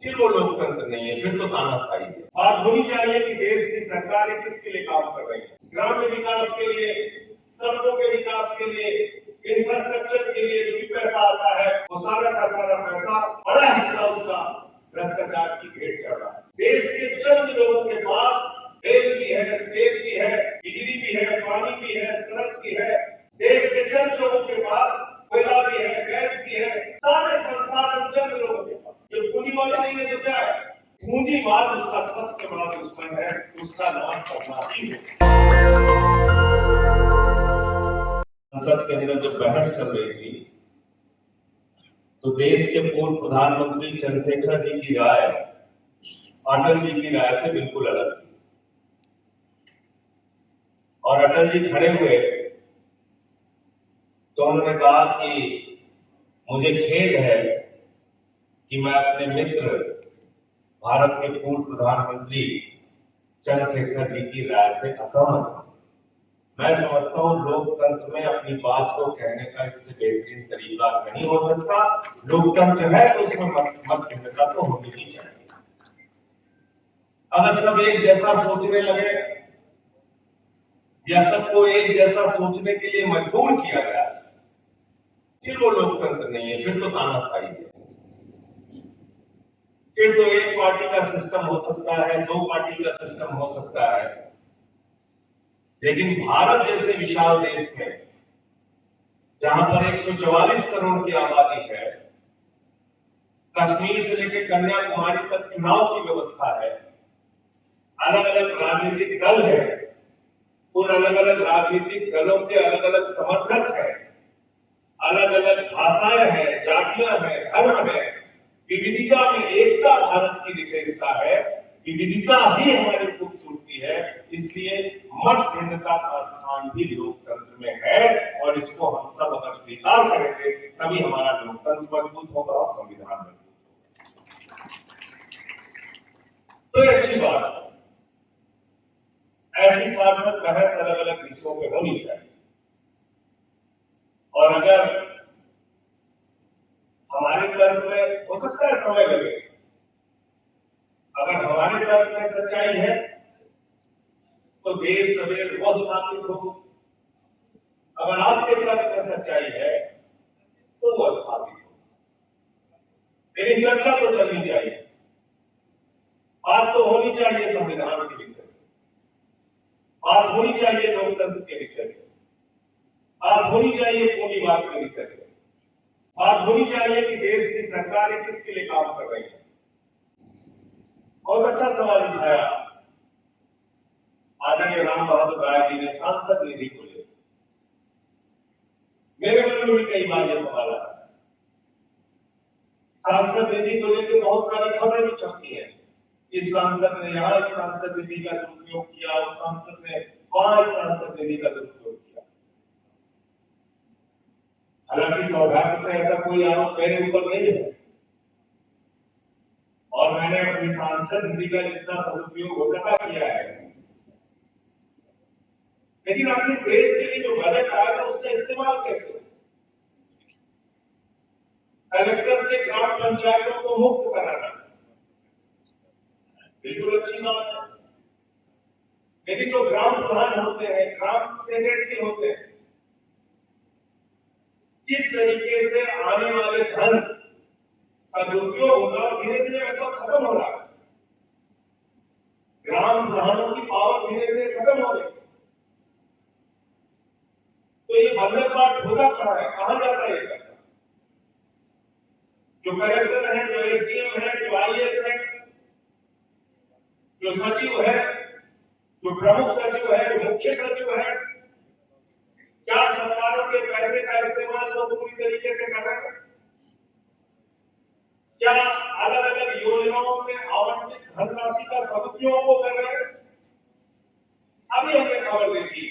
फिर वो लोकतंत्र नहीं है, फिर तो तानाशाही है। बात होनी चाहिए कि देश की सरकारें किसके लिए काम कर रही है। ग्रामीण विकास के लिए, सड़कों के विकास के लिए, इंफ्रास्ट्रक्चर के लिए जो भी पैसा आता है वो सारा का सारा पैसा, बड़ा हिस्सा उसका भ्रष्टाचार की भेंट चढ़ रहा है। देश के चंद लोगों के पास रेल भी है, स्टेज भी है, बिजली भी है, पानी भी है, सड़क भी है। देश के चंद लोगों के पास कोयला भी है, गैस भी है, सारे संसाधन चंद लोगों के पास। जो पूंजीवाद नहीं है तो क्या है? पूंजीवाद उसका सबसे बड़ा दुश्मन है, उसका नाम करना ही है। संसद के अंदर जो बहस चल रही थी तो देश के पूर्व प्रधानमंत्री चंद्रशेखर जी की राय अटल जी की राय से बिल्कुल अलग थी। और अटल जी खड़े हुए तो उन्होंने कहा कि मुझे खेद है कि मैं अपने मित्र भारत के पूर्व प्रधानमंत्री चंद्रशेखर जी की राय से असहमत हूं। मैं समझता हूं लोकतंत्र में अपनी बात को कहने का इससे बेहतरीन तरीका नहीं हो सकता। लोकतंत्र है तो उसमें मत भिन्नता तो होनी ही चाहिए। अगर सब एक जैसा सोचने लगे या सबको एक जैसा सोचने के लिए मजबूर किया गया, फिर वो लोकतंत्र नहीं है, फिर तो तानाशाही है। फिर तो एक पार्टी का सिस्टम हो सकता है, दो पार्टी का सिस्टम हो सकता है, लेकिन भारत जैसे विशाल देश में जहां पर 144 करोड़ की आबादी है, कश्मीर से लेकर कन्याकुमारी तक चुनाव की व्यवस्था है, अलग अलग राजनीतिक दल है, उन अलग अलग राजनीतिक दलों के अलग अलग समर्थक है, अलग अलग भाषाएं हैं, जातियां हैं, धर्म है, विविधता में एकता भारत की विशेषता है, विविधता ही हमारी खूबसूरती है। इसलिए मत भिन्नता का स्थान भी लोकतंत्र में है और इसको हम सब अगर स्वीकार करेंगे तभी हमारा लोकतंत्र मजबूत होगा और संविधान मजबूत होगा। तो ये अच्छी बात है। ऐसी सार्थक बहस अलग अलग विषयों पे होनी चाहिए। और अगर हमारे तर्क में हो सकता है समय लगे, अगर हमारे तर्क में सच्चाई है तो देर सवेर वो स्थापित हो। अगर आपके तर्क में सच्चाई है तो वो स्थापित हो। लेकिन चर्चा तो चलनी चाहिए, बात तो होनी चाहिए संविधान के विषय में, बात होनी चाहिए लोकतंत्र के विषय में, बात होनी चाहिए पूंजीवाद के विषय में, बात होनी चाहिए कि देश की सरकारें किसके लिए काम कर रही है। बहुत अच्छा सवाल उठाया आदरणीय राम बहादुर राय जी ने सांसद निधि को लेकर। मेरे मन में भी कई बार यह सवाल आया। सांसद निधि को लेकर बहुत सारी खबरें भी छपती हैं। इस सांसद ने यहाँ इस सांसद निधि का दुरुपयोग किया, उस सांसद ने वहां इस सांसद निधि का दुरुपयोग किया। हालांकि सौभाग्य से ऐसा कोई आरोप मेरे ऊपर नहीं है और मैंने अपनी सांसद निधि का जितना सदुपयोग हो सका किया है, लेकिन आखिर देश के लिए जो बजट आया था उसका इस्तेमाल कैसे? कलेक्टर से ग्राम पंचायतों को मुक्त कराना बिल्कुल अच्छी बात है, लेकिन जो ग्राम प्रधान होते हैं, ग्राम सेक्रेटरी होते हैं, किस तरीके से आने वाले धन का दुरुपयोग होगा धीरे धीरे मतलब खत्म हो रहा है। ग्राम प्रधानों की पावर धीरे धीरे खत्म हो रही। तो ये बंदरबाट होता कहां है, कहां जाता है ये पैसा? जो कलेक्टर है, जो एसडीएम है, जो आईएएस है, जो सचिव है, जो प्रमुख सचिव है, जो मुख्य सचिव है, क्या सरकारों के पैसे का इस्तेमाल वो पूरी तरीके से कर रहे हैं? क्या अलग अलग योजनाओं में आवंटित धनराशि का सदुपयोग वो कर रहे हैं? अभी हमने खबर देखी,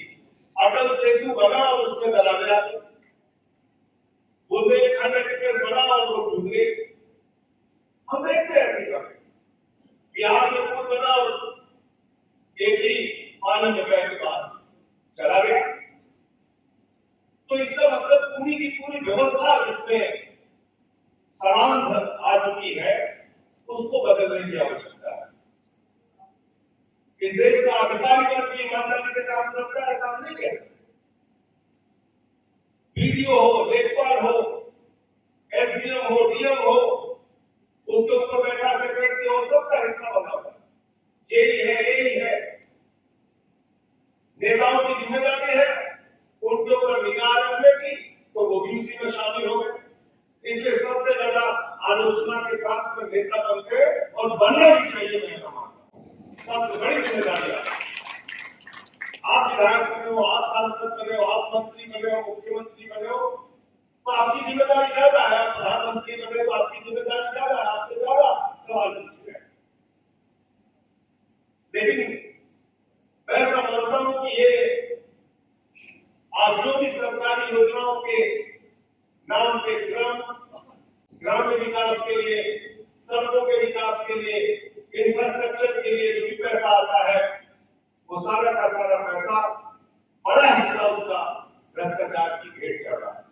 अटल सेतु बना और उसमें दला गया, बुंदेलखंड एक्सप्रेस बना और वो डूब गई। हम देखते हैं ऐसी खबर। बिहार में पुल बना और एक ही पानी में बह के बाद चला गया। तो इसका मतलब पूरी की पूरी व्यवस्था जिसमें सड़ांध आ चुकी है, उसको बदलने की आवश्यकता है। इस देश का अधिकारी वर्ग भी ईमानदारी से काम करता है, ऐसा नहीं कह सकते। बीडीओ हो, लेखपाल हो, एसडीएम हो, डीएम हो, उसके ऊपर बैठा सेक्रेटरी हो, सबका हिस्सा बना हुआ है। यही है, यही है। नेताओं की जिम्मेदारी है उनके ऊपर निगाह रखने की, तो वो भी उसी में शामिल हो गए। इसलिए सबसे ज्यादा आलोचना के पात्र नेता बनते और बनना भी चाहिए। मैं समझता सबसे बड़ी जिम्मेदारी आप विधायक बने हो, आप सांसद बने हो, आप मंत्री बने हो, मुख्यमंत्री बने हो, तो आपकी जिम्मेदारी ज्यादा है। आप प्रधानमंत्री बने तो आपकी जिम्मेदारी ज्यादा है, आपसे ज्यादा सवाल पूछे हैं। लेकिन मैं समझता हूं कि ये आज जो भी सरकारी योजनाओं के नाम पे ग्राम्य विकास के लिए, सड़कों के विकास के लिए, इंफ्रास्ट्रक्चर के लिए जो भी पैसा आता है, वो सारा का सारा पैसा, बड़ा हिस्सा उसका भ्रष्टाचार की भेंट चढ़ रहा है।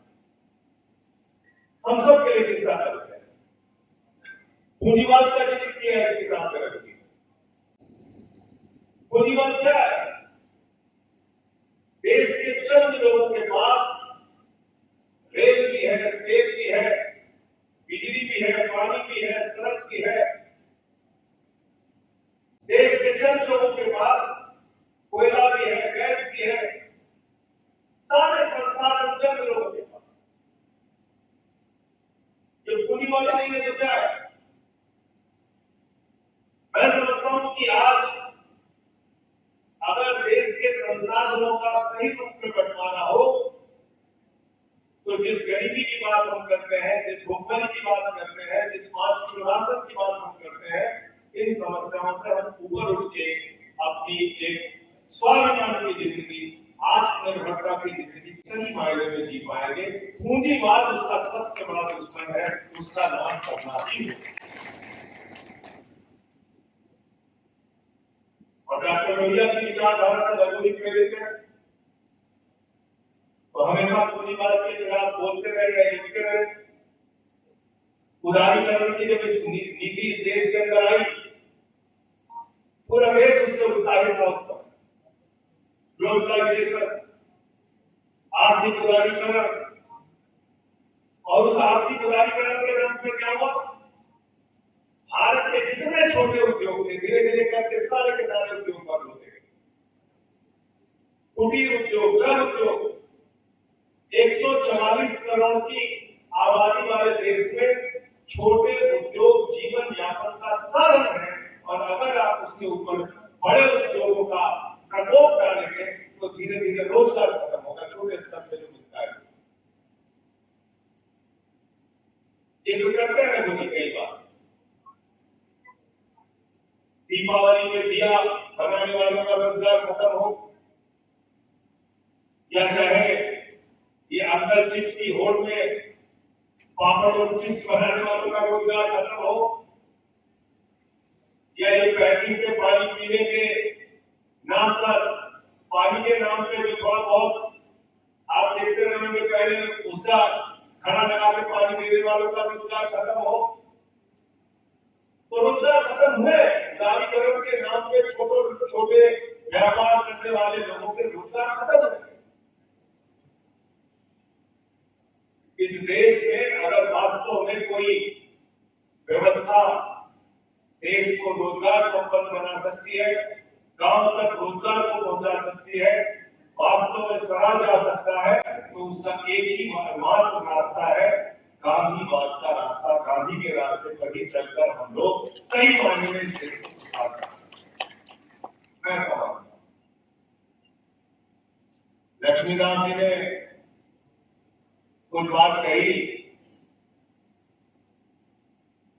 हम सब के लिए चिंता करते हैं। पूंजीवाद का जिक्र किया है इस किताब में रखी। पूंजीवाद क्या है? देश के चंद लोगों के पास रेल भी है, स्टेट भी है, बिजली भी है, पानी भी है, सड़क भी है। देश के चंद लोगों के पास कोयला भी है, गैस भी है, सारे संसाधन चंद लोगों के पास। ये पूंजीवाद नहीं है तो क्या है? मैं समझता हूं कि आज अगर देश के संसाधनों का सही रूप में बंटवारा हो, तो जिस गरीबी की बात हम करते हैं, जिस भुखमरी की बात करते हैं, जिस 5 किलो राशन की बात हम करते हैं, इन समस्याओं से हम ऊपर उठ के अपनी एक स्वाभिमान की जिंदगी, आत्मनिर्भरता की जिंदगी सही मायने में जी पाएंगे। पूंजीवाद उसका सबसे बड़ा दुश्मन है, उसका नाम करना ही है। और डॉक्टर लोहिया की विचारधारा से लघु प्रेरित है, तो हमेशा पूंजीवाद के खिलाफ बोलते रहे, लिखते रहे। उदारीकरण की जब इस नीति इस देश के अंदर आई, पूरा देश उससे उत्साहित था। उसका ग्लोबलाइजेशन, आर्थिक उदारीकरण, और उस आर्थिक उदारीकरण के नाम पे क्या हुआ? भारत के जितने छोटे उद्योग थे, धीरे धीरे करके सारे के सारे उद्योग बंद होते गए। कुटीर उद्योग, लघु उद्योग, 144 करोड़ की आबादी वाले देश में छोटे उद्योग जीवन यापन का साधन है। और अगर आप उसके ऊपर बड़े उद्योगों का प्रकोप डालेंगे तो धीरे धीरे रोजगार खत्म होगा। छोटे स्तर पर जो मिलता है, जिक्र करते हैं मुझे कई बार, दीपावली में दिया बनाने वालों का रोजगार खत्म हो, या चाहे ये अंकल चिप्स की होड़ में पापड़ और चिप्स बनाने वालों का रोजगार खत्म हो, या ये पैकिंग के पानी पीने के नाम पर, पानी के नाम पे जो थोड़ा बहुत आप देखते रहेंगे, पहले उसका खड़ा लगा के पानी देने वालों का रोजगार खत्म हो, तो रोजगार खत्म हुए। उदारीकरण के नाम पे छोटे छोटे व्यापार करने वाले लोगों के रोजगार खत्म हुए। इस देश में अगर वास्तव में कोई व्यवस्था देश को रोजगार संपन्न बना सकती है, गांव तक रोजगार को पहुंचा सकती है, वास्तव में स्वराज आ सकता है, तो उसका एक ही मात्र रास्ता है, गांधीवाद का रास्ता। गांधी के रास्ते पर ही चलकर हम लोग सही मायने में इस देश को सुधार सकते। मैं समझता हूं लक्ष्मीदास जी ने कुछ बात कही।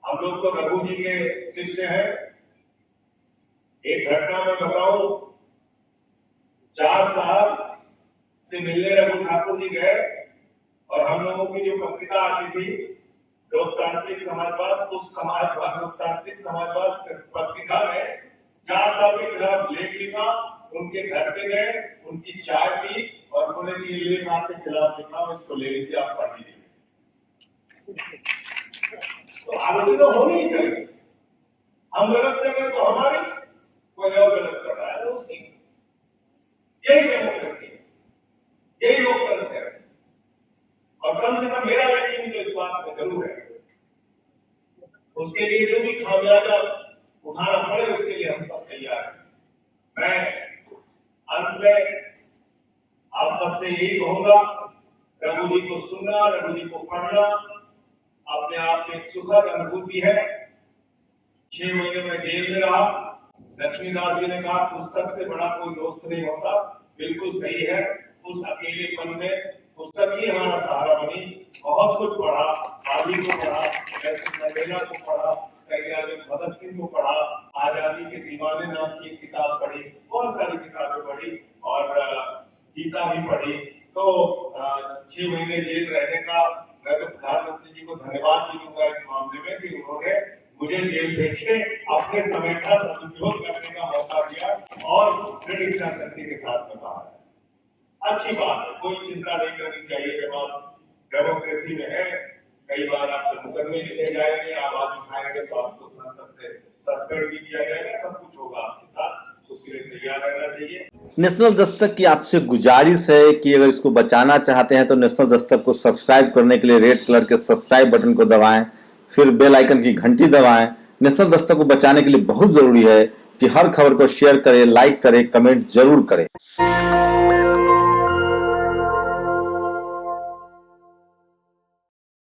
हम लोग तो रघु जी के शिष्य हैं। एक घटना में बताऊं, चार साहब से मिलने रघु ठाकुर जी गए, और हम लोगों की जो पत्रिका आती थी लोकतांत्रिक समाजवाद, उस समाजवाद लोकतांत्रिक समाजवाद पत्रिका में चार साहब के खिलाफ लेख लिखा। उनके घर पे गए, उनकी चाय पी और बोले कि ये लेख आपके खिलाफ लिखा, इसको ले लीजिए, आप पढ़ लीजिए। तो आलोचना होनी चाहिए। हम गलत कर रहे हैं तो हमारी, कोई और गलत कर रहा है तो उसकी। यही डेमोक्रेसी है, यही लोकतंत्र है। और कम से कम मेरा यकीन तो इस बात में जरूर है, उसके लिए जो भी खामियाजा उठाना पड़े उसके लिए हम सब तैयार हैं। मैं अंत में आप सबसे यही कहूंगा, रघु जी को सुनना, रघु जी को पढ़ना अपने आप में एक सुखद अनुभूति है। 6 महीने में जेल में रहा। लक्ष्मीदास जी ने कहा पुस्तक से बड़ा कोई दोस्त नहीं होता, बिल्कुल सही है। उस अकेलेपन में पुस्तक ही हमारा सहारा बनी। बहुत कुछ पढ़ा, गांधी को पढ़ा, नेल्सन मंडेला को पढ़ा, भगत सिंह को पढ़ा, आजादी के दीवाने नाम की एक किताब पढ़ी, बहुत सारी किताबें पढ़ी और गीता भी पढ़ी। तो 6 महीने जेल रहने का मैं तो प्रधानमंत्री जी को धन्यवाद भी दूंगा इस मामले में कि उन्होंने मुझे जेल भेज के अपने समय का सदुपयोग करने का मौका दिया और दृढ़ इच्छा शक्ति के साथ में कहा। अच्छी बात है, कोई चिंता नहीं करनी चाहिए जब आप डेमोक्रेसी में है। कई बार आपके मुकदमे लिखे जाएंगे, आवाज उठाएंगे तो आपको संसद से सस्पेंड भी किया जाएगा, सब कुछ होगा आपके साथ, उसके लिए तैयार रहना चाहिए। नेशनल दस्तक की आपसे गुजारिश है कि अगर इसको बचाना चाहते हैं तो नेशनल दस्तक को सब्सक्राइब करने के लिए रेड कलर के सब्सक्राइब बटन को दबाएं, फिर बेल आइकन की घंटी दबाएं। नेशनल दस्तक को बचाने के लिए बहुत जरूरी है कि हर खबर को शेयर करें, लाइक करें, कमेंट जरूर करें।